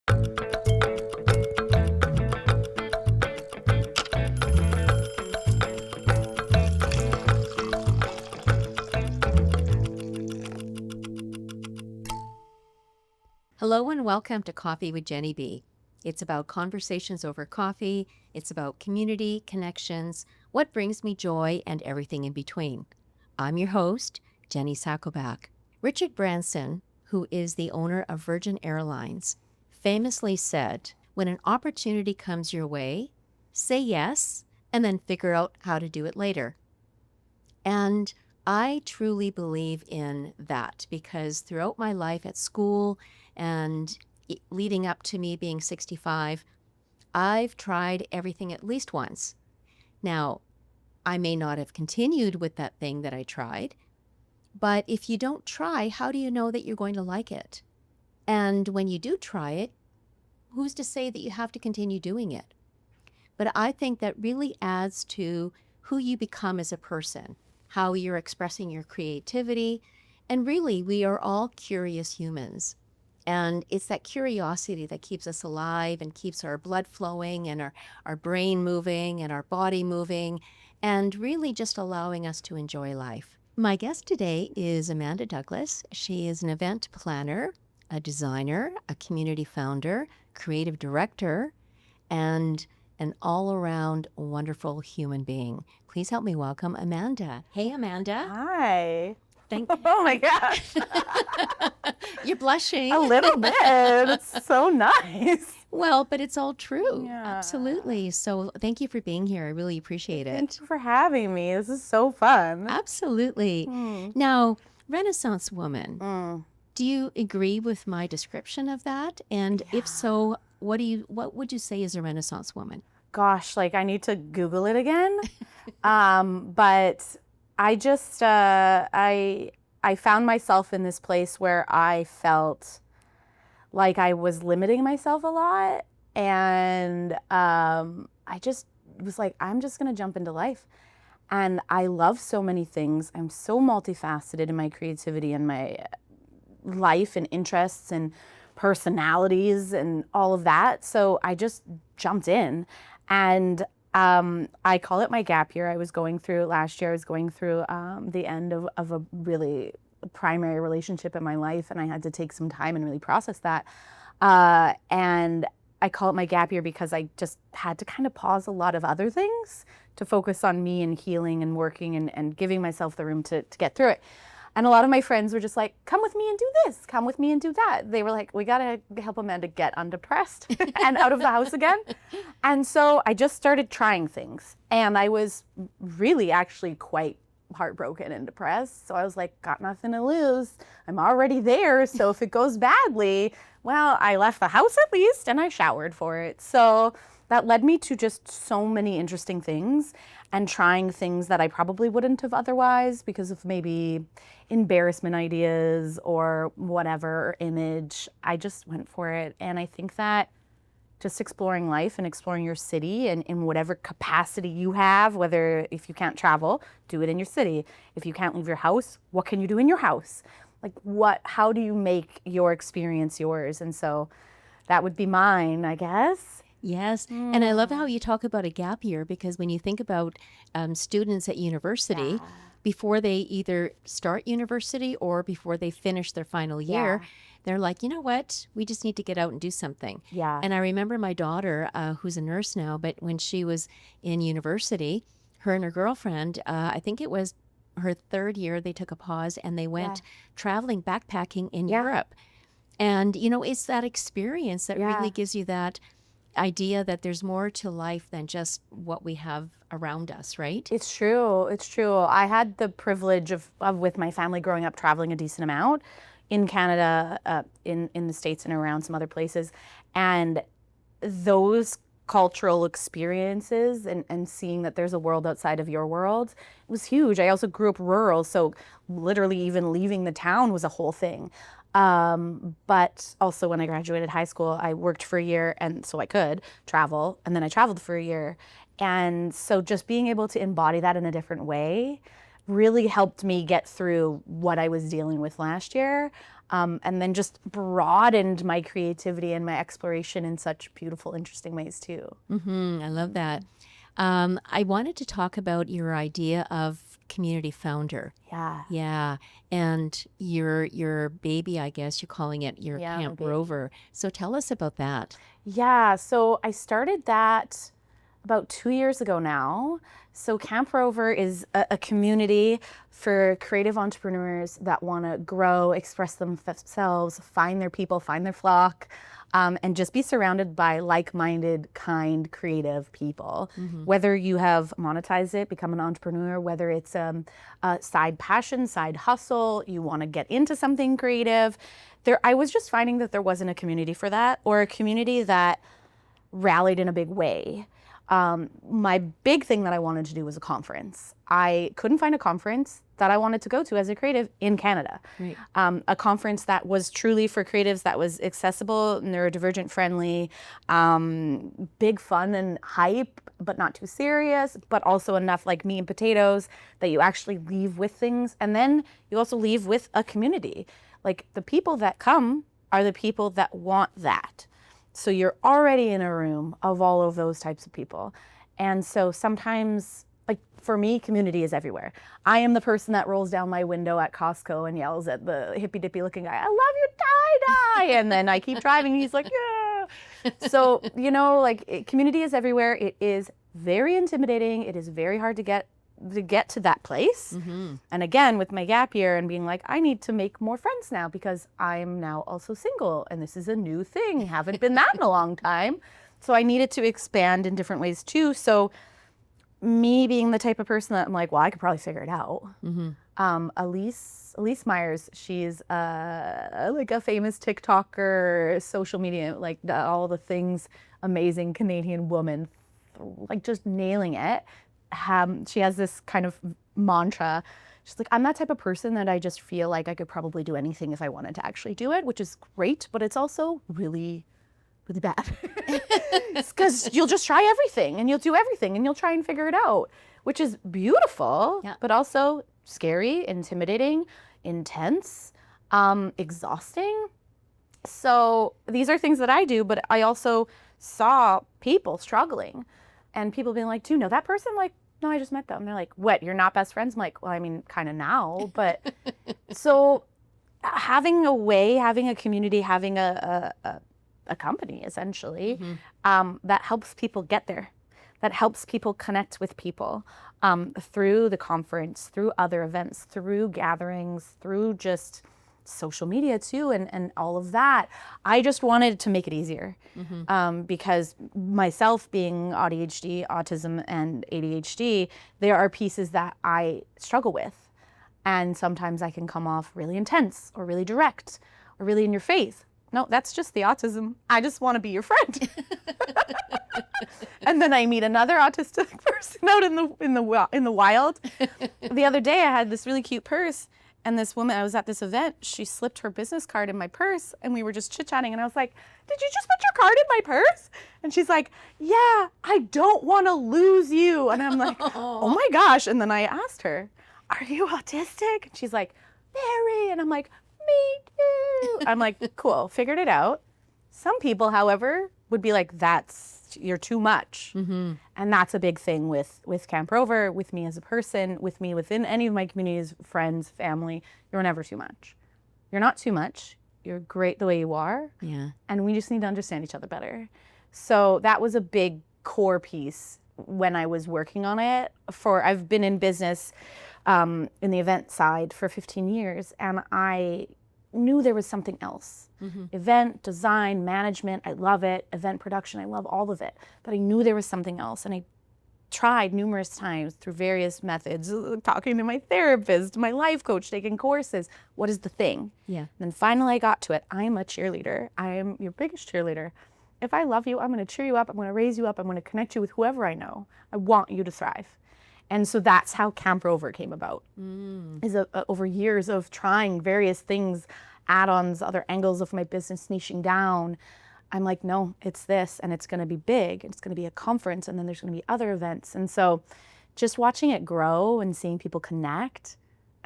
Hello and welcome to Coffee with Jenny B. It's about conversations over coffee, it's about community, connections, what brings me joy, and everything in between. I'm your host, Jenny Sakovac. Richard Branson, who is the owner of Virgin Airlines, famously said, when an opportunity comes your way, say yes, and then figure out how to do it later. And I truly believe in that because throughout my life at school and leading up to me being 65, I've tried everything at least once. Now, I may not have continued with that thing that I tried, but if you don't try, how do you know that you're going to like it? And when you do try it, who's to say that you have to continue doing it? But I think that really adds to who you become as a person, how you're expressing your creativity, and really, we are all curious humans. And it's that curiosity that keeps us alive and keeps our blood flowing and our brain moving and our body moving and really just allowing us to enjoy life. My guest today is Amanda Douglas. She is an event planner, a designer, a community founder, creative director, and an all-around wonderful human being. Please help me welcome Amanda. Hey, Amanda. Hi. Thank you. Oh my gosh. You're blushing. A little bit. It's so nice. Well, but it's all true. Yeah. Absolutely. So thank you for being here. I really appreciate it. Thank you for having me. This is so fun. Absolutely. Now, Renaissance woman, do you agree with my description of that? And if so, what would you say is a Renaissance woman? Gosh, like I need to Google it again. But I just, I found myself in this place where I felt like I was limiting myself a lot. And I just was like, I'm just going to jump into life. And I love so many things. I'm so multifaceted in my creativity and my life and interests and personalities and all of that. So I just jumped in. And I call it my gap year. I was going through last year, I was going through the end of a really primary relationship in my life, and I had to take some time and really process that. And I call it my gap year because I just had to kind of pause a lot of other things to focus on me and healing and working and giving myself the room to get through it. And a lot of my friends were just like, come with me and do this, come with me and do that. They were like, we gotta help Amanda get undepressed and out of the house again. And so I just started trying things. And I was really actually quite heartbroken and depressed. So I was like, got nothing to lose. I'm already there. So if it goes badly, well, I left the house at least and I showered for it. So that led me to just so many interesting things and trying things that I probably wouldn't have otherwise because of maybe embarrassment ideas or whatever image. I just went for it. And I think that just exploring life and exploring your city and in whatever capacity you have, whether if you can't travel, do it in your city. If you can't leave your house, what can you do in your house? Like how do you make your experience yours? And so that would be mine, I guess. Yes, and I love how you talk about a gap year because when you think about students at university, before they either start university or before they finish their final year, they're like, you know what, we just need to get out and do something. Yeah. And I remember my daughter, who's a nurse now, but when she was in university, her and her girlfriend, I think it was her third year, they took a pause and they went traveling, backpacking in Europe. And, you know, it's that experience that really gives you that idea that there's more to life than just what we have around us, right? It's true. It's true. I had the privilege of with my family growing up traveling a decent amount in Canada, in the States and around some other places. And those cultural experiences and seeing that there's a world outside of your world was huge. I also grew up rural, so literally even leaving the town was a whole thing. But also when I graduated high school, I worked for a year and so I could travel, and then I traveled for a year. And so just being able to embody that in a different way really helped me get through what I was dealing with last year. and then just broadened my creativity and my exploration in such beautiful, interesting ways too. I love that. I wanted to talk about your idea of community founder. Yeah. Yeah. And your baby, I guess you're calling it, your Yeah, my Camp baby. Rover. So tell us about that. Yeah, so I started that about 2 years ago now. So Camp Rover is a community for creative entrepreneurs that want to grow, express themselves, find their people, find their flock, and just be surrounded by like-minded, kind, creative people. Whether you have monetized it, become an entrepreneur, whether it's a side passion, side hustle, you want to get into something creative. I was just finding that there wasn't a community for that, or a community that rallied in a big way. My big thing that I wanted to do was a conference. I couldn't find a conference that I wanted to go to as a creative in Canada. Right. A conference that was truly for creatives, that was accessible, neurodivergent friendly, big fun and hype, but not too serious, but also enough like meat and potatoes that you actually leave with things. And then you also leave with a community. Like the people that come are the people that want that. So you're already in a room of all of those types of people. And so sometimes, like for me, community is everywhere. I am the person that rolls down my window at Costco and yells at the hippy dippy looking guy, "I love your tie-dye." And then I keep driving and he's like, "Yeah." So, community is everywhere. It is very intimidating. It is very hard to get to that place. And again, with my gap year and being like, I need to make more friends now because I'm now also single and this is a new thing. Haven't been that in a long time. So I needed to expand in different ways too. So me being the type of person that I'm like, well, I could probably figure it out. Elise Myers, she's like a famous TikToker, social media, like all the things, amazing Canadian woman, like just nailing it. She has this kind of mantra. She's like, I'm that type of person that I just feel like I could probably do anything if I wanted to actually do it, which is great, but it's also really, really bad. Because you'll just try everything and you'll do everything and you'll try and figure it out, which is beautiful, but also scary, intimidating, intense, exhausting. So these are things that I do, but I also saw people struggling. And people being like, do you know that person? Like, no, I just met them. They're like, what, you're not best friends? I'm like, well, I mean, kind of now. But so having a way, having a community, having a company, essentially, that helps people get there, that helps people connect with people through the conference, through other events, through gatherings, through just social media too, and all of that. I just wanted to make it easier because myself being ADHD, autism, and ADHD, there are pieces that I struggle with. And sometimes I can come off really intense or really direct or really in your face. No, that's just the autism. I just want to be your friend. And then I meet another autistic person out in the wild. The other day I had this really cute purse. And this woman, I was at this event, she slipped her business card in my purse and we were just chit-chatting and I was like, did you just put your card in my purse? And she's like, yeah, I don't want to lose you. And I'm like, oh my gosh. And then I asked her, are you autistic? And she's like, very. And I'm like, me too. I'm like, cool, figured it out. Some people, however, would be like, you're too much. And that's a big thing with Camp Rover, with me as a person, with me within any of my communities, friends, family. You're never too much. You're not too much. You're great the way you are. Yeah. And we just need to understand each other better. So that was a big core piece when I was working on it. I've been in business in the event side for 15 years, and I knew there was something else. Event, design, management, I love it. Event production, I love all of it. But I knew there was something else. And I tried numerous times through various methods, talking to my therapist, my life coach, taking courses. What is the thing? Yeah. And then finally I got to it. I am a cheerleader. I am your biggest cheerleader. If I love you, I'm going to cheer you up. I'm going to raise you up. I'm going to connect you with whoever I know. I want you to thrive. And so that's how Camp Rover came about. Is over years of trying various things, add-ons, other angles of my business, niching down. I'm like, no, it's this, and it's going to be big. It's going to be a conference, and then there's going to be other events. And so just watching it grow and seeing people connect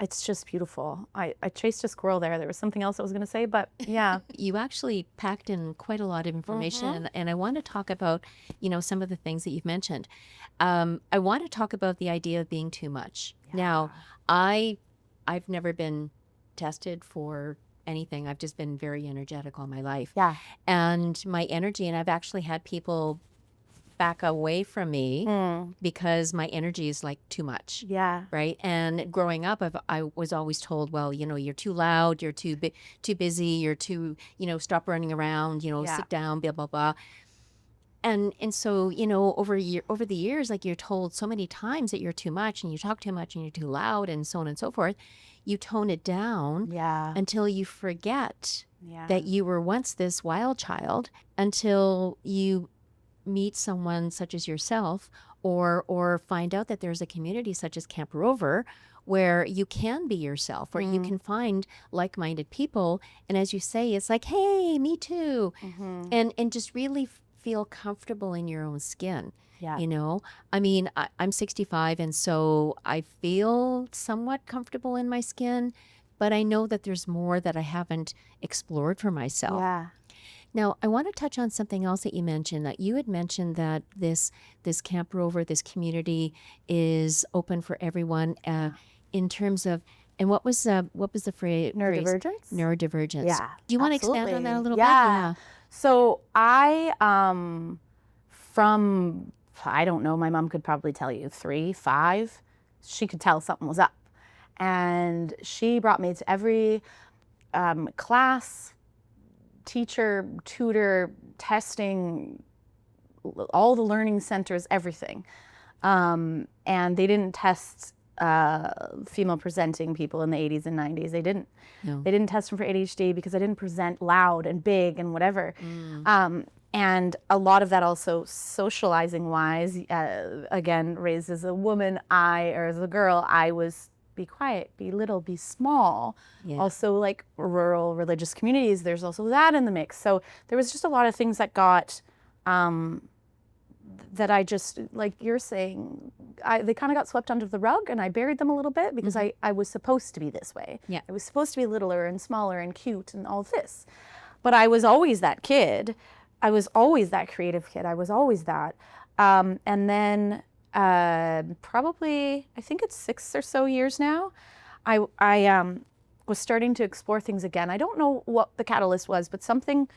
it's just beautiful. I chased a squirrel there. There was something else I was going to say, but yeah. You actually packed in quite a lot of information, and I want to talk about, some of the things that you've mentioned. I want to talk about the idea of being too much. Now, I've never been tested for anything. I've just been very energetic all my life. Yeah. And my energy, and I've actually had people back away from me because my energy is like too much. Yeah. Right. And growing up, I was always told, well, you're too loud, you're too busy, you're too, stop running around, sit down, blah, blah, blah. And so, over the years, like you're told so many times that you're too much and you talk too much and you're too loud and so on and so forth, you tone it down until you forget that you were once this wild child, until you meet someone such as yourself, or find out that there's a community such as Camp Rover where you can be yourself, where you can find like-minded people. And as you say, it's like, hey, me too. And just really feel comfortable in your own skin. Yeah. I mean, I'm 65, and so I feel somewhat comfortable in my skin, but I know that there's more that I haven't explored for myself. Yeah. Now, I want to touch on something else that you mentioned, that you had mentioned that this Camp Rover, this community, is open for everyone in terms of, and what was the phrase? Neurodivergence? Neurodivergence. Yeah. Do you want to expand on that a little bit? Yeah. So I, from, I don't know, my mom could probably tell you 3, 5, she could tell something was up. And she brought me to every class, teacher, tutor, testing, all the learning centers, everything. And they didn't test female presenting people in the 80s and 90s. They didn't. No. They didn't test them for ADHD because I didn't present loud and big and whatever. And a lot of that also, socializing wise, again, raised as a woman, or as a girl, I was be quiet, be little, be small. Yeah. Also, like rural religious communities, there's also that in the mix. So there was just a lot of things that got, that I just, like you're saying, they kind of got swept under the rug, and I buried them a little bit because I was supposed to be this way. Yeah. I was supposed to be littler and smaller and cute and all this. But I was always that kid. I was always that creative kid. I was always that. And then probably, I think it's 6 or so years now, I was starting to explore things again. I don't know what the catalyst was, but something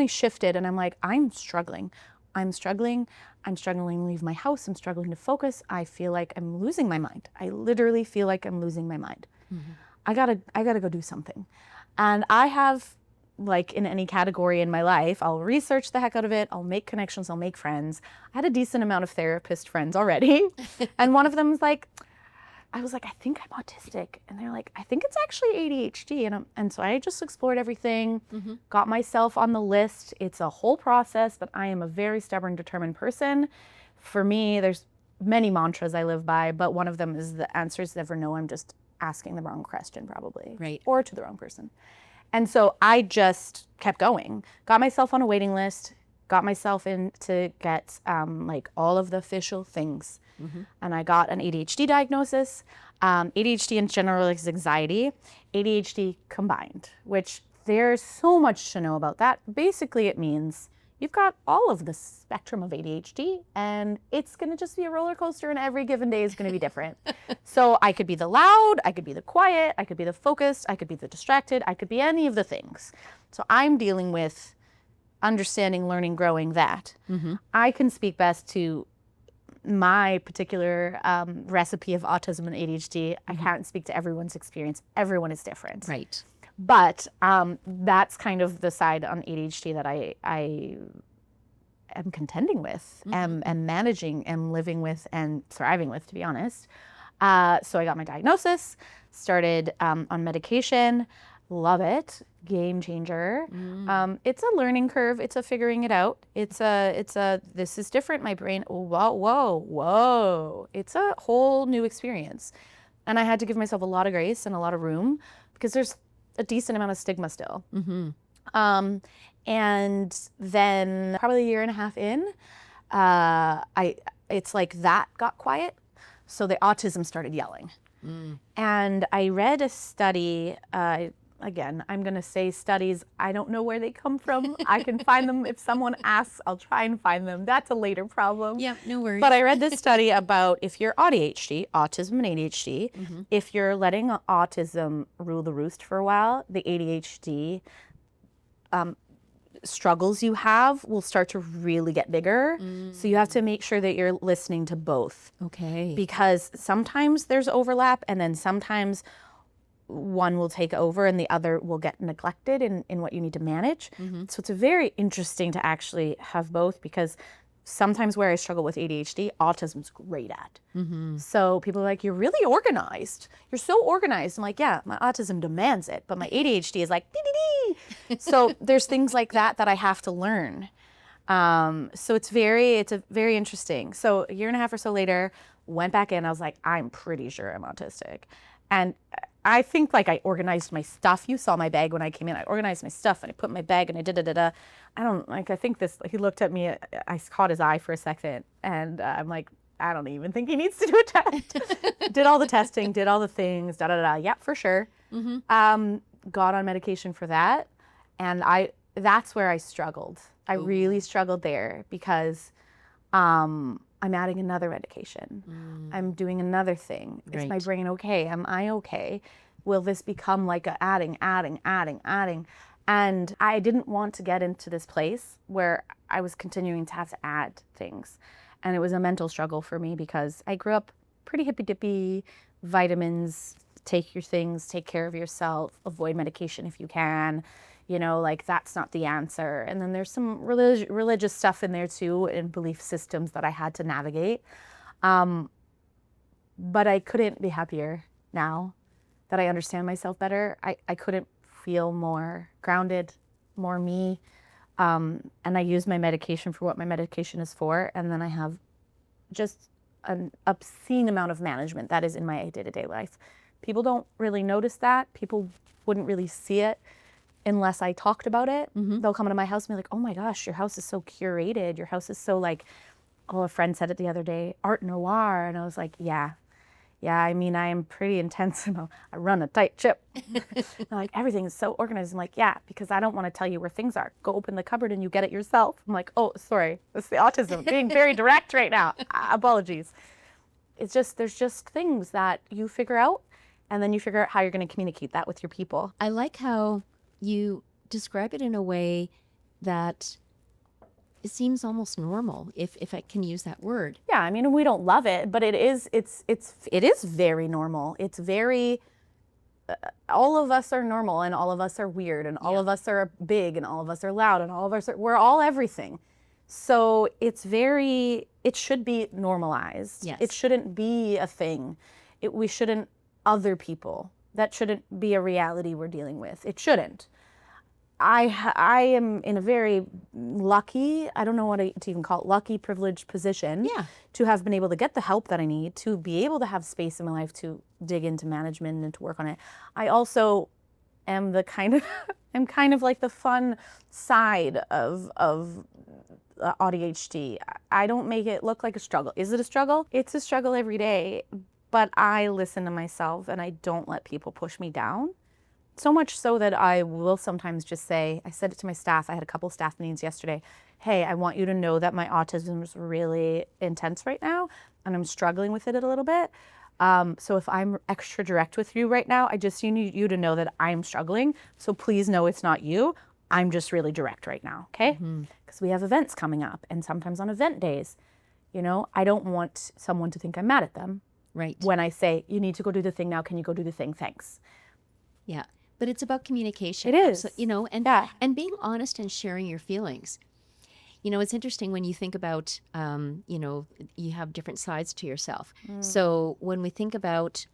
shifted, and I'm like, I'm struggling to leave my house. I'm struggling to focus. I feel like I'm losing my mind. I literally feel like I'm losing my mind. I gotta go do something. And I have, like in any category in my life, I'll research the heck out of it. I'll make connections. I'll make friends. I had a decent amount of therapist friends already. And one of them was like, I was like, I think I'm autistic. And they're like, I think it's actually ADHD. And so I just explored everything, got myself on the list. It's a whole process, but I am a very stubborn, determined person. For me, there's many mantras I live by, but one of them is the answer is never no. I'm just asking the wrong question probably. Right. Or to the wrong person. And so I just kept going, got myself on a waiting list, got myself in to get like all of the official things. And I got an ADHD diagnosis. ADHD in general is anxiety, ADHD combined, which there's so much to know about that. Basically, it means you've got all of the spectrum of ADHD, and it's going to just be a roller coaster, and every given day is going to be different. So I could be the loud, I could be the quiet, I could be the focused, I could be the distracted, I could be any of the things. So I'm dealing with understanding, learning, growing that. I can speak best to my particular recipe of autism and ADHD. I can't speak to everyone's experience. Everyone is different. Right. But that's kind of the side on ADHD that I am contending with, am managing, am living with, and thriving with, to be honest. So I got my diagnosis, started on medication, love it, game changer. It's a learning curve. It's a figuring it out. It's a this is different. My brain, whoa. It's a whole new experience. And I had to give myself a lot of grace and a lot of room because there's a decent amount of stigma still. And then probably a year and a half in, it's like that got quiet. So the autism started yelling. And I read a study, again, I'm going to say studies. I don't know where they come from. I can find them. If someone asks, I'll try and find them. That's a later problem. Yeah, no worries. But I read this study about if you're ADHD, autism and ADHD, if you're letting autism rule the roost for a while, the ADHD struggles you have will start to really get bigger. So you have to make sure that you're listening to both. Okay. Because sometimes there's overlap, and then sometimes one will take over and the other will get neglected in what you need to manage. So it's very interesting to actually have both, because sometimes where I struggle with ADHD, autism's great at. So people are like, you're really organized. You're so organized. I'm like, yeah, my autism demands it, but my ADHD is like, dee, dee, dee. So there's things like that I have to learn. So it's a very interesting. So a year and a half or so later, went back in. I was like, I'm pretty sure I'm autistic. And I think like I organized my stuff. You saw my bag when I came in. I organized my stuff and I put my bag and I da-da-da-da. I think this, he looked at me, I caught his eye for a second, and I'm like, I don't even think he needs to do a test. Did all the testing, did all the things, da-da-da-da. Yeah, for sure. Got on medication for that. And that's where I struggled. I really struggled there, because I'm adding another medication. I'm doing another thing. Is my brain okay? Am I okay? Will this become like a adding? And I didn't want to get into this place where I was continuing to have to add things. And it was a mental struggle for me, because I grew up pretty hippy-dippy, vitamins, take your things, take care of yourself, avoid medication if you can. You know, like that's not the answer. And then there's some religious stuff in there too, and belief systems that I had to navigate. But I couldn't be happier now that I understand myself better. I couldn't feel more grounded, more me. And I use my medication for what my medication is for. And then I have just an obscene amount of management that is in my day-to-day life. People don't really notice that. People wouldn't really see it unless I talked about it. They'll come into my house and be like, oh my gosh, your house is so curated. Your house is so like, a friend said it the other day, art noir. And I was like, yeah, I mean, I am pretty intense. I run a tight ship. Like, everything is so organized. I'm like, yeah, because I don't want to tell you where things are. Go open the cupboard and you get it yourself. I'm like, oh, sorry. It's the autism being very direct right now. Apologies. It's just, there's just things that you figure out, and then you figure out how you're going to communicate that with your people. I like how you describe it in a way that it seems almost normal, if I can use that word. Yeah, I mean, we don't love it, but it is very normal. It's very, all of us are normal, and all of us are weird, and all of us are big, and all of us are loud, and all of us are, we're all everything. So it should be normalized. Yes. It shouldn't be a thing. We shouldn't other people. That shouldn't be a reality we're dealing with. It shouldn't. I am in a very lucky, I don't know what to even call it, lucky, privileged position to have been able to get the help that I need, to be able to have space in my life to dig into management and to work on it. I also am I'm kind of like the fun side of ADHD. I don't make it look like a struggle. Is it a struggle? It's a struggle every day, but I listen to myself and I don't let people push me down. So much so that I will sometimes just say, I said it to my staff, I had a couple staff meetings yesterday, hey, I want you to know that my autism is really intense right now and I'm struggling with it a little bit. So if I'm extra direct with you right now, I just need you to know that I'm struggling. So please know it's not you. I'm just really direct right now, okay? Because we have events coming up, and sometimes on event days, I don't want someone to think I'm mad at them. Right. When I say, you need to go do the thing now, can you go do the thing? Thanks. Yeah. But it's about communication. It is. And being honest and sharing your feelings. It's interesting when you think about, you have different sides to yourself. So when we think about,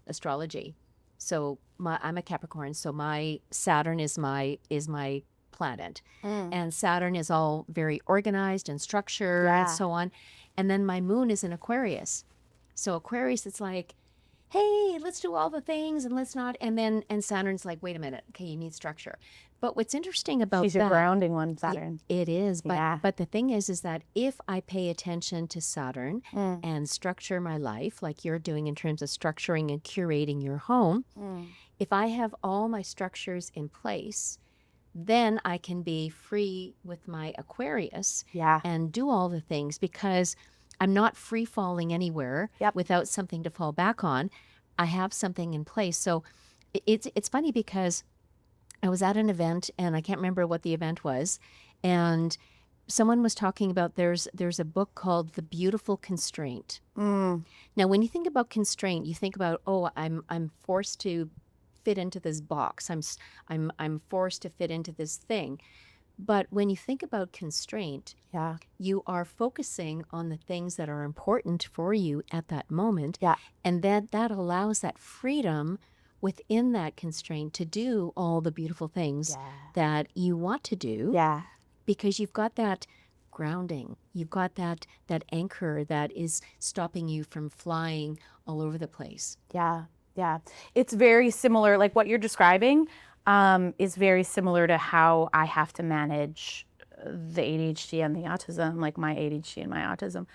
astrology, so I'm a Capricorn, so my Saturn is my planet. And Saturn is all very organized and structured and so on. And then my moon is in Aquarius. So Aquarius, it's like, hey, let's do all the things and let's not. And Saturn's like, wait a minute. Okay, you need structure. But what's interesting about She's your grounding one, Saturn. It is. Yeah. But the thing is that if I pay attention to Saturn and structure my life like you're doing in terms of structuring and curating your home, if I have all my structures in place, then I can be free with my Aquarius Yeah. and do all the things because I'm not free falling anywhere without something to fall back on. I have something in place. So it's funny because I was at an event and I can't remember what the event was, and someone was talking about there's a book called The Beautiful Constraint. Now, when you think about constraint, you think about, oh, I'm forced to fit into this box. I'm forced to fit into this thing. But when you think about constraint, you are focusing on the things that are important for you at that moment. And that allows that freedom within that constraint to do all the beautiful things that you want to do. Because you've got that grounding. You've got that anchor that is stopping you from flying all over the place. Yeah. It's very similar, like what you're describing is very similar to how I have to manage the ADHD and the autism, like my ADHD and my autism,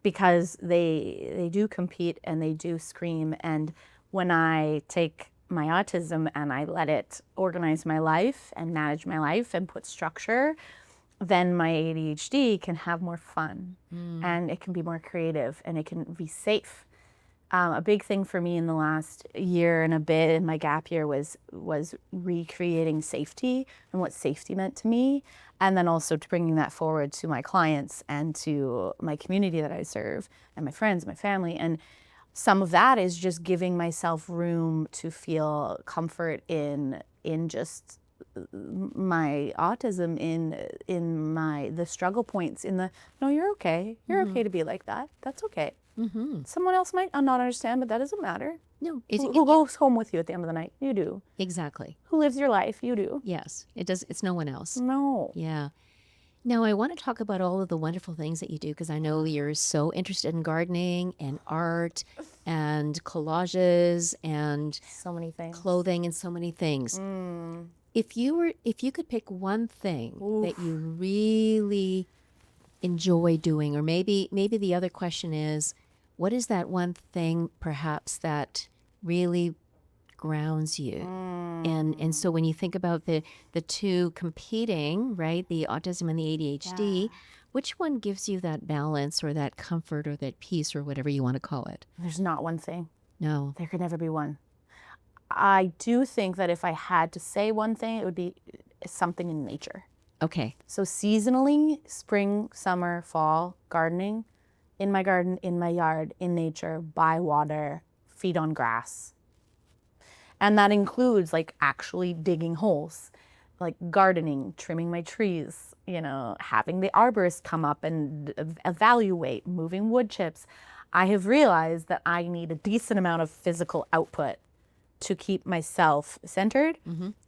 because they do compete and they do scream. And when I take my autism and I let it organize my life and manage my life and put structure, then my ADHD can have more fun and it can be more creative and it can be safe. A big thing for me in the last year and a bit in my gap year was recreating safety and what safety meant to me, and then also to bringing that forward to my clients and to my community that I serve and my friends, my family. And some of that is just giving myself room to feel comfort in just my autism, in the struggle points, in the, no, you're okay. You're okay to be like that. That's okay. Someone else might not understand, but that doesn't matter. No. Who goes home with you at the end of the night? You do. Exactly. Who lives your life? You do. Yes. It's no one else. No. Yeah. Now, I want to talk about all of the wonderful things that you do because I know you're so interested in gardening and art and collages and so many things, clothing and so many things. If you could pick one thing that you really enjoy doing, or maybe the other question is, what is that one thing perhaps that really grounds you? And so when you think about the two competing, right, the autism and the ADHD, which one gives you that balance or that comfort or that peace or whatever you want to call it? There's not one thing. No. There could never be one. I do think that if I had to say one thing, it would be something in nature. Okay. So seasonally, spring, summer, fall, gardening, in my garden, in my yard, in nature, by water, feed on grass. And that includes like actually digging holes, like gardening, trimming my trees, having the arborist come up and evaluate, moving wood chips. I have realized that I need a decent amount of physical output to keep myself centered.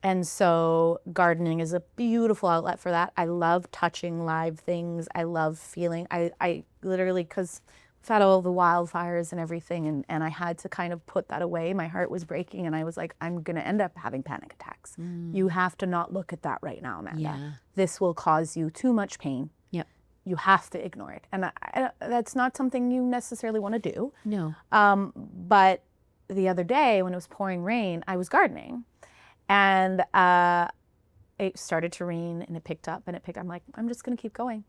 And so gardening is a beautiful outlet for that. I love touching live things. I love feeling, I literally, because we've had all the wildfires and everything, and I had to kind of put that away. My heart was breaking and I was like, I'm gonna end up having panic attacks. You have to not look at that right now, Amanda. This will cause you too much pain. You have to ignore it. And that's not something you necessarily wanna do. No. But the other day when it was pouring rain, I was gardening and it started to rain and it picked up. I'm like, I'm just gonna keep going.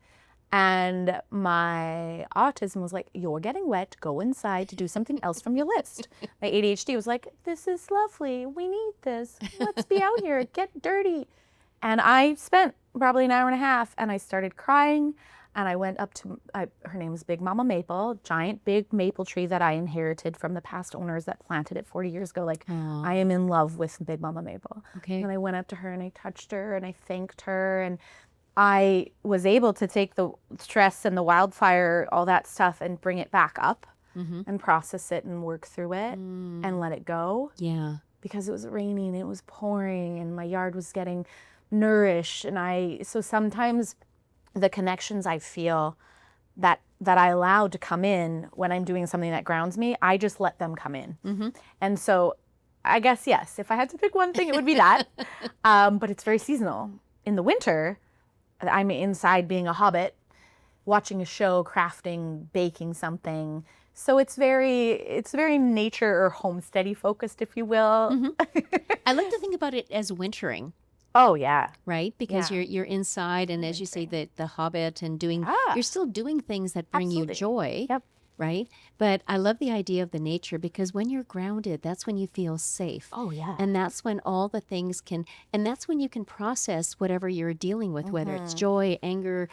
And my autism was like, you're getting wet, go inside to do something else from your list. My ADHD was like, this is lovely, we need this, let's be out here, get dirty. And I spent probably an hour and a half and I started crying. And I went up to, her name was Big Mama Maple, giant big maple tree that I inherited from the past owners that planted it 40 years ago. Like, I am in love with Big Mama Maple. Okay. And I went up to her and I touched her and I thanked her. And I was able to take the stress and the wildfire, all that stuff, and bring it back up and process it and work through it and let it go. Yeah. Because it was raining, it was pouring, and my yard was getting nourished. And so sometimes the connections I feel that that I allowed to come in when I'm doing something that grounds me, I just let them come in. And so I guess, yes, if I had to pick one thing, it would be that. But it's very seasonal. In the winter, I'm inside being a hobbit, watching a show, crafting, baking something. So it's very nature or homesteady focused, if you will. I like to think about it as wintering. Oh yeah. Right? Because you're inside, and as you say, the hobbit and doing, you're still doing things that bring you joy. Yep. Right? But I love the idea of the nature, because when you're grounded, that's when you feel safe. Oh yeah. And that's when all the things and that's when you can process whatever you're dealing with, whether it's joy, anger,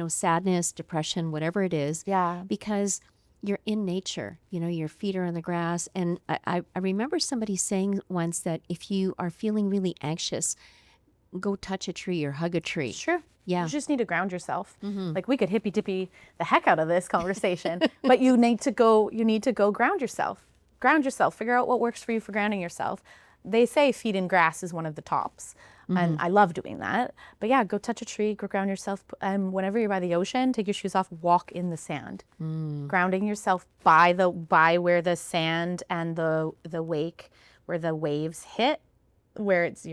sadness, depression, whatever it is. Yeah. Because you're in nature, your feet are on the grass. And I remember somebody saying once that if you are feeling really anxious, go touch a tree or hug a tree. Sure. Yeah. You just need to ground yourself. Like, we could hippy dippy the heck out of this conversation, but you need to go ground yourself. Ground yourself. Figure out what works for you for grounding yourself. They say feet in grass is one of the tops. And I love doing that. But yeah, go touch a tree, go ground yourself. Whenever you're by the ocean, take your shoes off, walk in the sand. Grounding yourself by where the sand and the wake, where the waves hit, where this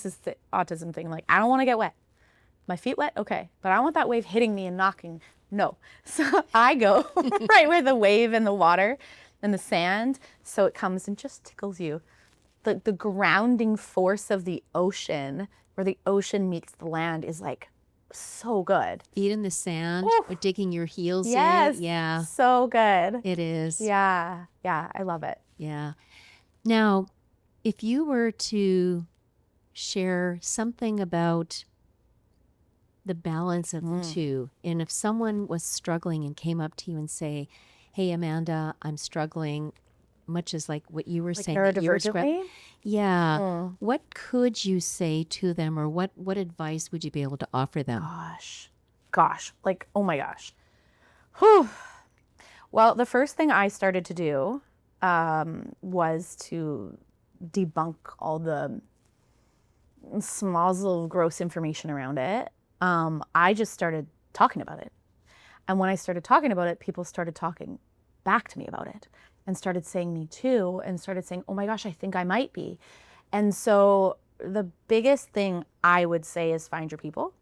is the autism thing. Like, I don't want to get wet. My feet wet? Okay. But I don't want that wave hitting me and knocking. No. So I go right where the wave and the water and the sand, so it comes and just tickles you. The grounding force of the ocean, where the ocean meets the land, is like so good. Feet in the sand, or digging your heels Yes. in. Yeah. So good. It is. Yeah. Yeah. I love it. Yeah. Now, if you were to share something about the balance of the two, and if someone was struggling and came up to you and say, "Hey, Amanda, I'm struggling," much as like what you were saying, that you were Neurodivergently? yeah, what could you say to them, or what advice would you be able to offer them? Gosh, like, oh my gosh. Whew. Well, the first thing I started to do was to debunk all the smozzle of gross information around it. I just started talking about it. And when I started talking about it, people started talking back to me about it and started saying me too, and started saying, oh my gosh, I think I might be. And so the biggest thing I would say is find your people.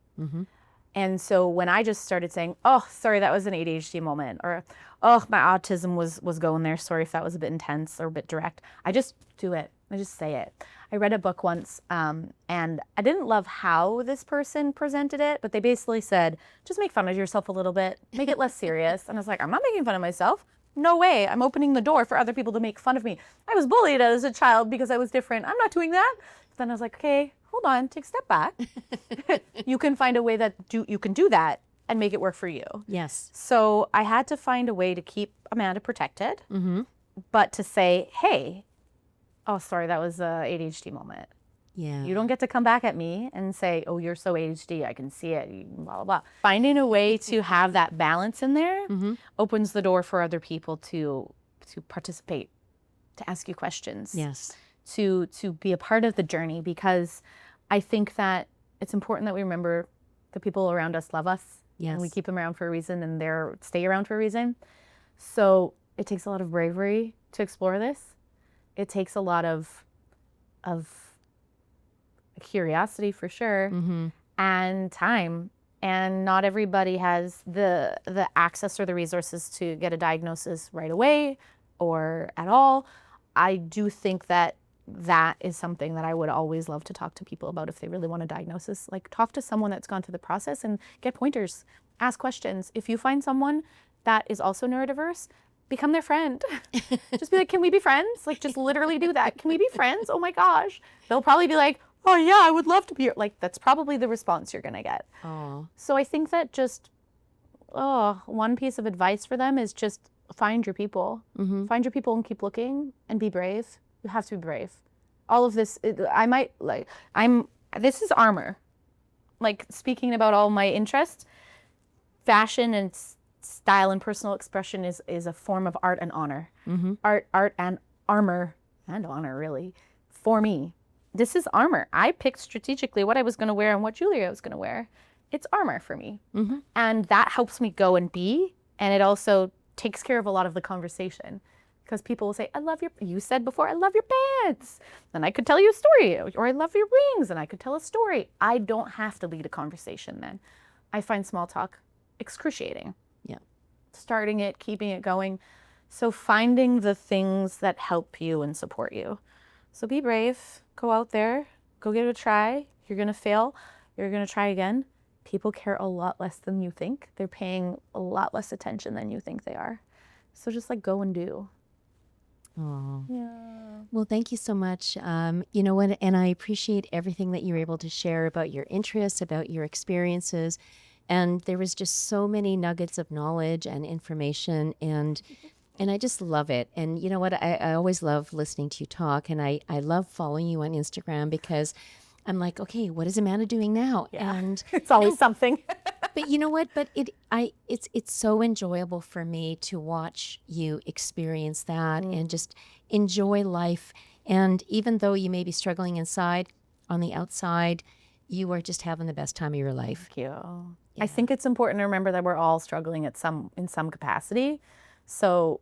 And so when I just started saying, oh, sorry, that was an ADHD moment, or, oh, my autism was going there, sorry if that was a bit intense or a bit direct, I just do it. I just say it. I read a book once, and I didn't love how this person presented it, but they basically said, just make fun of yourself a little bit, make it less serious. And I was like, I'm not making fun of myself. No way. I'm opening the door for other people to make fun of me. I was bullied as a child because I was different. I'm not doing that. But then I was like, okay, hold on, take a step back. You can find a way that you can do that and make it work for you. Yes. So I had to find a way to keep Amanda protected, but to say, hey, oh, sorry, that was a ADHD moment. Yeah. You don't get to come back at me and say, oh, you're so ADHD, I can see it, blah, blah, blah. Finding a way to have that balance in there opens the door for other people to participate, to ask you questions. Yes. To be a part of the journey, because I think that it's important that we remember the people around us love us. Yes. And we keep them around for a reason, and stay around for a reason. So it takes a lot of bravery to explore this. It takes a lot of curiosity, for sure, and time. And not everybody has the access or the resources to get a diagnosis right away or at all. I do think that is something that I would always love to talk to people about if they really want a diagnosis. Like, talk to someone that's gone through the process and get pointers, ask questions. If you find someone that is also neurodiverse, become their friend. Just be like, can we be friends? Like, just literally do that. Can we be friends? Oh my gosh. They'll probably be like, oh yeah, I would love to be. Like, that's probably the response you're gonna get. Oh. So I think that just, one piece of advice for them is just find your people. Find your people and keep looking and be brave. You have to be brave. All of this, this is armor. Like, speaking about all my interests, fashion and style and personal expression is a form of art and honor. Art and armor, and honor, really, for me. This is armor. I picked strategically what I was going to wear and what jewelry I was going to wear. it's armor for me. Mm-hmm. And that helps me go and be. And it also takes care of a lot of the conversation. Because people will say, you said before, I love your pants. Then I could tell you a story. Or I love your rings, and I could tell a story. I don't have to lead a conversation then. I find small talk excruciating. Yeah. Starting it, keeping it going. So finding the things that help you and support you. So be brave. Go out there. Go give it a try. You're going to fail. You're going to try again. People care a lot less than you think. They're paying a lot less attention than you think they are. So just like go and do. Oh. Yeah. Well, thank you so much. You know what? And I appreciate everything that you're able to share about your interests, about your experiences. And there was just so many nuggets of knowledge and information, and I just love it. And you know what? I always love listening to you talk, and I love following you on Instagram because I'm like, okay, what is Amanda doing now? Yeah. And It's always something. but you know what? But it's so enjoyable for me to watch you experience that and just enjoy life. And even though you may be struggling inside, on the outside, you are just having the best time of your life. Thank you. Yeah. I think it's important to remember that we're all struggling in some capacity. So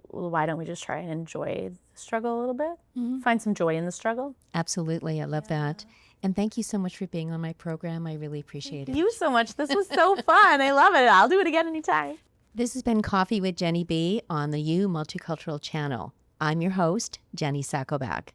why don't we just try and enjoy the struggle a little bit? Mhm. Find some joy in the struggle. Absolutely. I love that. And thank you so much for being on my program. I really appreciate it. Thank you so much. This was so fun. I love it. I'll do it again anytime. This has been Coffee with Jenny B on the Multicultural channel. I'm your host, Jenny Sakovac.